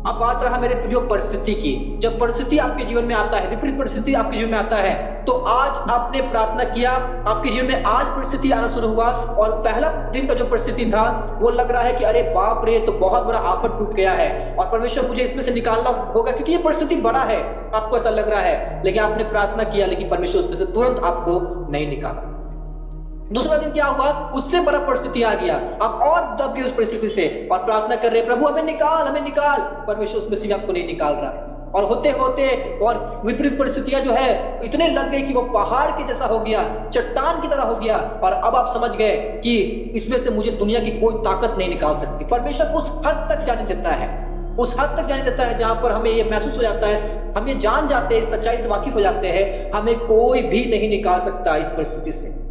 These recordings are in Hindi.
अब बात रहा मेरे प्रियो परिस्थिति की। जब परिस्थिति आपके जीवन में आता है, विपरीत परिस्थिति आपके जीवन में आता है, तो आज आपने प्रार्थना किया, आपके जीवन में आज परिस्थिति आना शुरू हुआ, और पहला दिन का जो परिस्थिति था वो लग रहा है कि अरे बाप रे, तो बहुत बड़ा आफत टूट गया है और परमेश्वर मुझे इसमें से निकालना होगा क्योंकि ये परिस्थिति बड़ा है, आपको ऐसा लग रहा है। लेकिन आपने प्रार्थना किया, लेकिन परमेश्वर उसमें से तुरंत आपको नहीं निकाला। दूसरा दिन क्या हुआ, उससे बड़ा परिस्थिति आ गया, आप और दब गए उस परिस्थिति से और प्रार्थना कर रहे हैं, प्रभु हमें निकाल, हमें निकाल। परमेश्वर उसमें से आपको नहीं निकाल रहा, और होते होते और विपरीत परिस्थितियां जो है इतने लग गई कि वो पहाड़ के जैसा हो गया, चट्टान की तरह हो गया, और अब आप समझ गए कि इसमें से मुझे दुनिया की कोई ताकत नहीं निकाल सकती। परमेश्वर उस हद तक जाने देता है, उस हद तक जाने देता है जहां पर हमें ये महसूस हो जाता है, हम ये जान जाते हैं, सच्चाई से वाकिफ हो जाते हैं, हमें कोई भी नहीं निकाल सकता इस परिस्थिति से।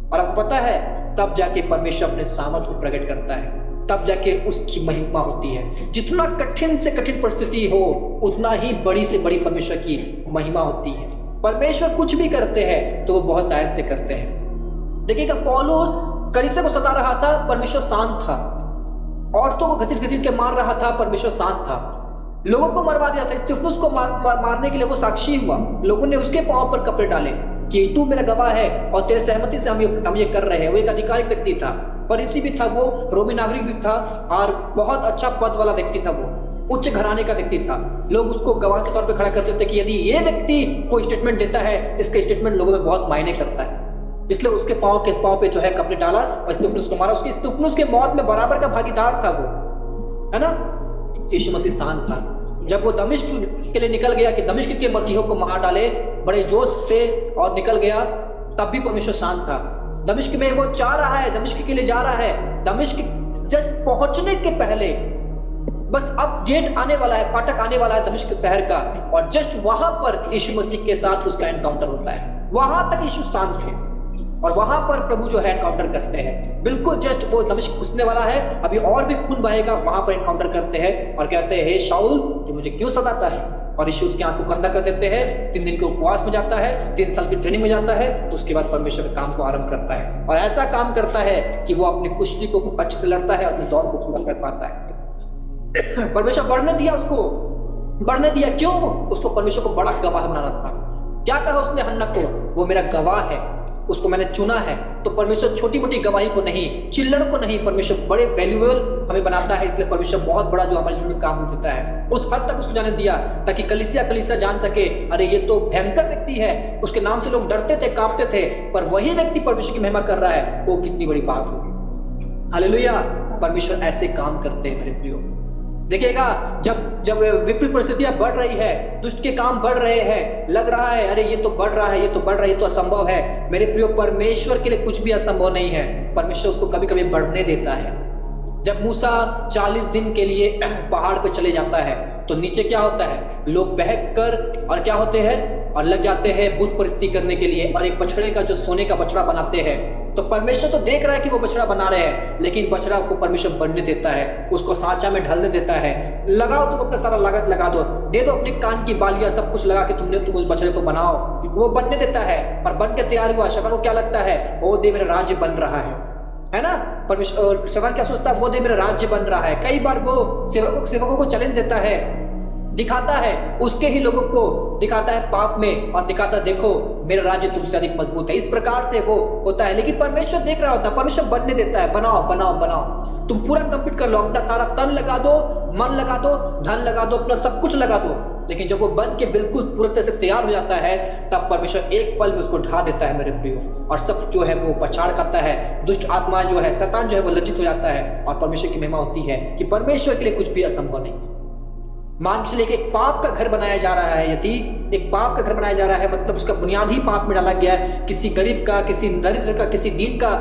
और आपको पता है, तब जाके परमेश्वर अपने सामर्थ को प्रकट करता है, तब जाके उसकी महिमा होती है। जितना कठिन से कठिन परिस्थिति हो, उतना ही बड़ी से बड़ी परमेश्वर की महिमा होती है। परमेश्वर कुछ भी करते हैं तो वो बहुत आयत से करते हैं। देखिएगा, पौलुस कलीसिया को सता रहा था, परमेश्वर शांत था। औरतों को घसीट घसीट के मार रहा था, परमेश्वर शांत था। लोगों को मरवा दिया था, स्तिफनुस को मारने के लिए वो साक्षी हुआ। लोगों ने उसके पांव पर कपड़े डाले कि तू मेरा गवाह है और तेरे सहमति से हम ये कर रहे हैं। वो एक आधिकारिक व्यक्ति था, फरीसी भी था, वो रोमी नागरिक भी था, और बहुत अच्छा पद वाला व्यक्ति था, वो उच्च घराने का व्यक्ति था। लोग उसको गवाह के तौर पे खड़ा करते थे कि यदि ये व्यक्ति कोई स्टेटमेंट देता है, इसका स्टेटमेंट लोगों में बहुत मायने करता है। इसलिए उसके पांव पे जो है कपड़े डाला और स्तिफनुस को मारा। उसकी स्तिफनुस के मौत में बराबर का भागीदार था वो, है ना। यीशु मसीह शांत था। जब वो दमिश्क के लिए निकल गया कि दमिश्क के मसीहों को मार डाले बड़े जोश से, और निकल गया, तब भी परमेश्वर शांत था। दमिश्क में वो जा रहा है, दमिश्क के लिए जा रहा है, दमिश्क जस्ट पहुंचने के पहले बस अब गेट आने वाला है, फाटक आने वाला है दमिश्क शहर का, और जस्ट वहां पर यीशु मसीह के साथ उसका एनकाउंटर होता है। वहां तक यीशु शांत थे, और वहां पर प्रभु जो है एनकाउंटर करते हैं। बिल्कुल जस्ट वो दमिश्क घुसने वाला है, अभी और भी खून बहेगा, वहां पर एनकाउंटर करते हैं और कहते हैं, हे शाऊल, तू मुझे क्यों सताता है। और यीशु उसकी आंखों को अंधा कर देते हैं। 3 दिन के उपवास में जाता है, 3 साल की ट्रेनिंग में जाता है, उसके बाद परमेश्वर के काम को आरंभ करता है, और ऐसा काम करता है कि वो अपनी कुश्ती को अच्छे से लड़ता है, अपने दौड़ को पूरा कर पाता है। परमेश्वर बढ़ने दिया, उसको बढ़ने दिया। क्यों? उसको परमेश्वर को बड़ा गवाह बनाना था। क्या कहा उसने हन्ना को? वो मेरा गवाह है, उसको मैंने चुना है। तो परमेश्वर छोटी मोटी गवाही को नहीं, चिल्लड़ को नहीं, परमेश्वर बड़े वैल्यूएबल हमें बनाता है। इसलिए परमेश्वर बहुत बड़ा जो हमारे जीवन में काम देता है, उस हद तक उसको जाने दिया ताकि कलीसिया जान सके, अरे ये तो भयंकर व्यक्ति है, उसके नाम से लोग डरते थे, कांपते थे, पर वही व्यक्ति परमेश्वर की महिमा कर रहा है, वो कितनी बड़ी बात होगी। हालेलुया। परमेश्वर ऐसे काम करते हैं मेरे प्रियो। देखिएगा, जब विपरीत परिस्थितियां बढ़ रही है, दुष्ट के काम बढ़ रहे हैं, लग रहा है अरे ये तो बढ़ रहा है, ये तो बढ़ रहा है, ये तो असंभव है। मेरे प्रियो, परमेश्वर के लिए कुछ भी असंभव नहीं है। परमेश्वर उसको कभी कभी बढ़ने देता है। जब मूसा 40 दिन के लिए पहाड़ पे चले जाता है, तो नीचे क्या होता है, लोग बहक कर और क्या होते हैं, और लग जाते हैं बुत परिस्थिति करने के लिए, और एक बछड़े का जो सोने का बछड़ा बनाते हैं। तो परमेश्वर तो देख रहा है कि वो बछड़ा बना रहे हैं, लेकिन बछड़ा को परमेश्वर बनने देता है, उसको सांचा में ढलने देता है। लगाओ, तुम अपना सारा लागत लगा दो, दे दो अपनी कान की बालियां, सब कुछ लगा के तुम उस बछड़े को बनाओ। वो बनने देता है, और बन के तैयार हुआ। शैतान को क्या लगता है, ओ दे मेरा राज्य बन रहा है ना। परमेश्वर, शैतान क्या सोचता है, वो दे मेरा राज्य बन रहा है। कई बार वो सेवकों को चैलेंज देता है, दिखाता है, उसके ही लोगों को दिखाता है पाप में, और दिखाता है देखो मेरा राज्य तुमसे अधिक मजबूत है। इस प्रकार से वो होता है, लेकिन परमेश्वर देख रहा होता है, परमेश्वर बनने देता है। बनाओ बनाओ बनाओ, तुम पूरा कंप्लीट कर लो, अपना सारा तन लगा दो, मन लगा दो, धन लगा दो, अपना सब कुछ लगा दो। लेकिन जब वो बन के बिल्कुल पूरी तरह से तैयार हो जाता है, तब परमेश्वर एक पल में उसको ढा देता है मेरे प्रियो, और सब जो है वो पछाड़ खाता है। दुष्ट आत्मा जो है, शैतान जो है, वो लज्जित हो जाता है, और परमेश्वर की महिमा होती है कि परमेश्वर के लिए कुछ भी असंभव नहीं। मान के चलिए कि एक पाप का घर बनाया जा रहा है, यदि एक पाप का घर बनाया जा रहा है, मतलब उसका बुनियाद ही पाप में डाला गया है। किसी गरीब का, किसी दरिद्र का, किसी दीन का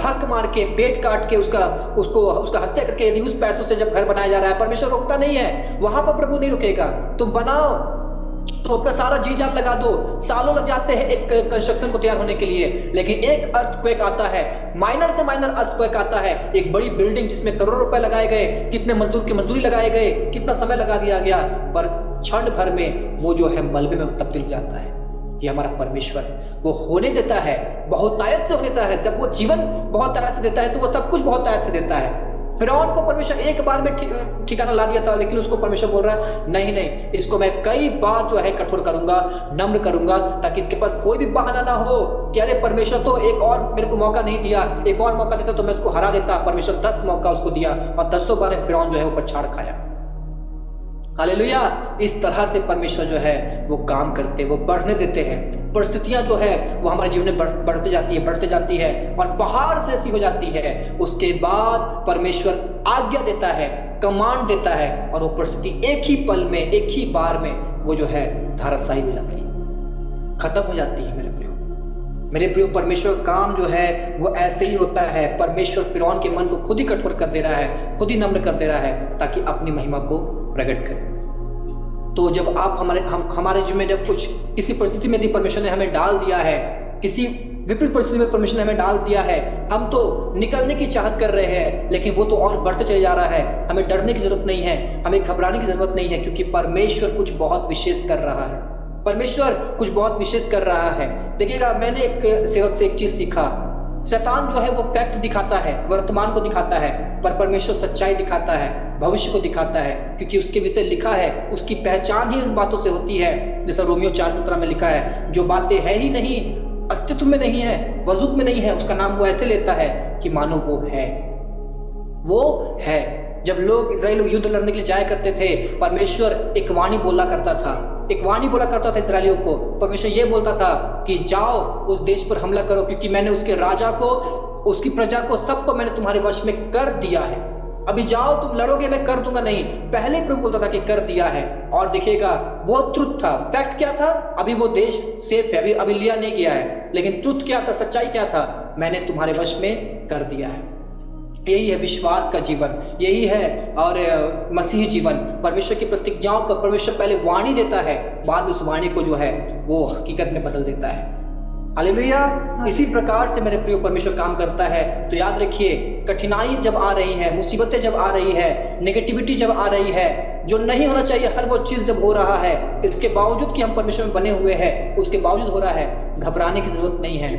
हक मार के, पेट काट के, उसका हत्या करके, यदि उस पैसों से जब घर बनाया जा रहा है, परमेश्वर रोकता नहीं है, वहां पर प्रभु नहीं रुकेगा। तुम बनाओ, तो अपना सारा जी जान लगा दो। सालों लग जाते हैं एक कंस्ट्रक्शन को तैयार होने के लिए, लेकिन एक अर्थक्वेक आता है, माइनर से माइनर अर्थक्वेक आता है, एक बड़ी बिल्डिंग जिसमें करोड़ों रुपए लगाए गए, कितने मजदूर की मजदूरी लगाए गए, कितना समय लगा दिया गया, पर क्षण भर में वो जो है मलबे में तब्दील हो जाता है। ये हमारा परमेश्वर है, वो होने देता है, बहुत आयत से होने देता है। जब वो जीवन बहुत आयत से देता है, तो वो सब कुछ बहुत आयत से देता है। फिरौन को परमेश्वर एक बार में ठिकाना ला दिया था, लेकिन उसको परमेश्वर बोल रहा है नहीं नहीं, इसको मैं कई बार जो है कठोर करूंगा, नम्र करूंगा, ताकि इसके पास कोई भी बहाना ना हो कि अरे परमेश्वर तो एक और मेरे को मौका नहीं दिया, एक और मौका देता तो मैं उसको हरा देता। परमेश्वर 10 मौका उसको दिया और 10 बार फिरौन जो है वो पछाड़ खाया। हालेलुया। इस तरह से परमेश्वर जो है वो काम करते, वो बढ़ने देते हैं। परिस्थितियां जो है वो हमारे जीवन में बढ़ते जाती है और पहाड़ से ऐसी हो जाती है। उसके बाद परमेश्वर आज्ञा देता है, कमांड देता है और वो परिस्थिति एक ही पल में, एक ही बार में वो जो है धराशायी हो जाती है, खत्म हो जाती है। मेरे प्रियो परमेश्वर काम जो है वो ऐसे ही होता है। परमेश्वर फिरौन के मन को खुद ही कठोर कर दे रहा है, खुद ही नम्र कर दे रहा है, ताकि अपनी महिमा को प्रकट करे। तो जब आप हमारे जीवन में जब कुछ किसी परिस्थिति में यदि परमेश्वर ने हमें डाल दिया है, किसी विपरीत परिस्थिति में परमेश्वर ने हमें डाल दिया है, हम तो निकलने की चाहत कर रहे हैं, लेकिन वो तो और बढ़ते चले जा रहा है। हमें डरने की जरूरत नहीं है, हमें घबराने की जरूरत नहीं है, क्योंकि परमेश्वर कुछ बहुत विशेष कर रहा है। परमेश्वर कुछ बहुत विशेष कर रहा है। देखिएगा, मैंने एक सेवक से एक चीज सीखा। शैतान जो है वो फैक्ट दिखाता है, वर्तमान को दिखाता है, पर परमेश्वर सच्चाई दिखाता है, भविष्य को दिखाता है, क्योंकि उसके विषय लिखा है, उसकी पहचान ही उन बातों से होती है। जैसा रोमियो 4:17 में लिखा है, जो बातें है ही नहीं, अस्तित्व में नहीं है, वजूद में नहीं है, उसका नाम वो ऐसे लेता है कि मानो वो है। वो है। जब लोग इजराइल लोग युद्ध लड़ने के लिए जाया करते थे, परमेश्वर एक वाणी बोला करता था इजराइलियों को। परमेश्वर ये बोलता था कि जाओ उस देश पर हमला करो, क्योंकि मैंने उसके राजा को, उसकी प्रजा को, सबको मैंने तुम्हारे वश में कर दिया है। अभी जाओ, तुम लड़ोगे, मैं कर दूंगा नहीं। पहले प्रभु बोलता था कि कर दिया है। और देखिएगा, वो ट्रुथ था। फैक्ट क्या था? अभी वो देश सेफ है, अभी लिया नहीं गया है, लेकिन ट्रुथ क्या था, सच्चाई क्या था? मैंने तुम्हारे वश में कर दिया है। यही है विश्वास का जीवन, यही है और मसीही जीवन। परमेश्वर की प्रतिज्ञाओं पर परमेश्वर पहले वाणी देता है, बाद में उस वाणी को जो है वो हकीकत में बदल देता है। हालेलुया। इसी प्रकार से मेरे प्रिय परमेश्वर काम करता है। तो याद रखिए, कठिनाई जब आ रही है, मुसीबतें जब आ रही है, नेगेटिविटी जब आ रही है, जो नहीं होना चाहिए हर वो चीज जब हो रहा है, इसके बावजूद कि हम परमेश्वर में बने हुए हैं, उसके बावजूद हो रहा है, घबराने की जरूरत नहीं है।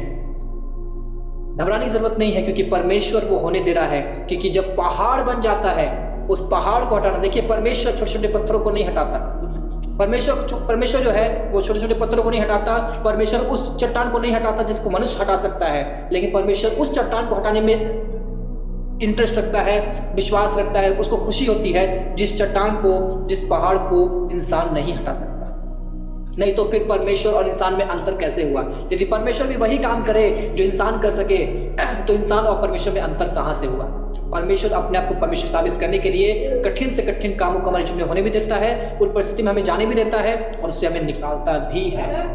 घबराने की जरूरत नहीं है, क्योंकि परमेश्वर वो होने दे रहा है। क्योंकि जब पहाड़ बन जाता है, उस पहाड़ को हटाना, देखिए परमेश्वर छोटे छोटे पत्थरों को नहीं हटाता। परमेश्वर जो है वो छोटे छोटे पत्थरों को नहीं हटाता। परमेश्वर उस चट्टान को नहीं हटाता जिसको मनुष्य हटा सकता है, लेकिन परमेश्वर उस चट्टान को हटाने में इंटरेस्ट रखता है, विश्वास रखता है, उसको खुशी होती है जिस चट्टान को, जिस पहाड़ को इंसान नहीं हटा सकता। नहीं तो फिर परमेश्वर और इंसान में अंतर कैसे हुआ? यदि परमेश्वर भी वही काम करे जो इंसान कर सके, तो इंसान और परमेश्वर में अंतर कहां से हुआ? परमेश्वर अपने आप को परमेश्वर साबित करने के लिए कठिन से कठिन कामों को हमारे जीवन में होने भी देता है, उन परिस्थिति में हमें जाने भी देता है और उससे हमें निकालता भी है।